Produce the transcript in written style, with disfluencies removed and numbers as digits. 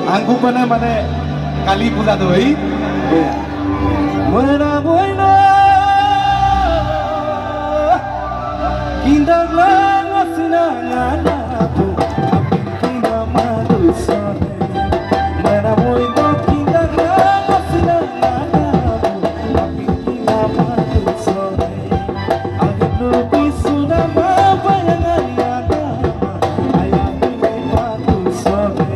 Angku mana kali pula tu, mana mana kinda lang sinangana tu, kinda madu sore, mana mana kinda lang sinangana tu, kinda madu sore, agak lebih sudah mabayang ayana, ayah ini madu sore.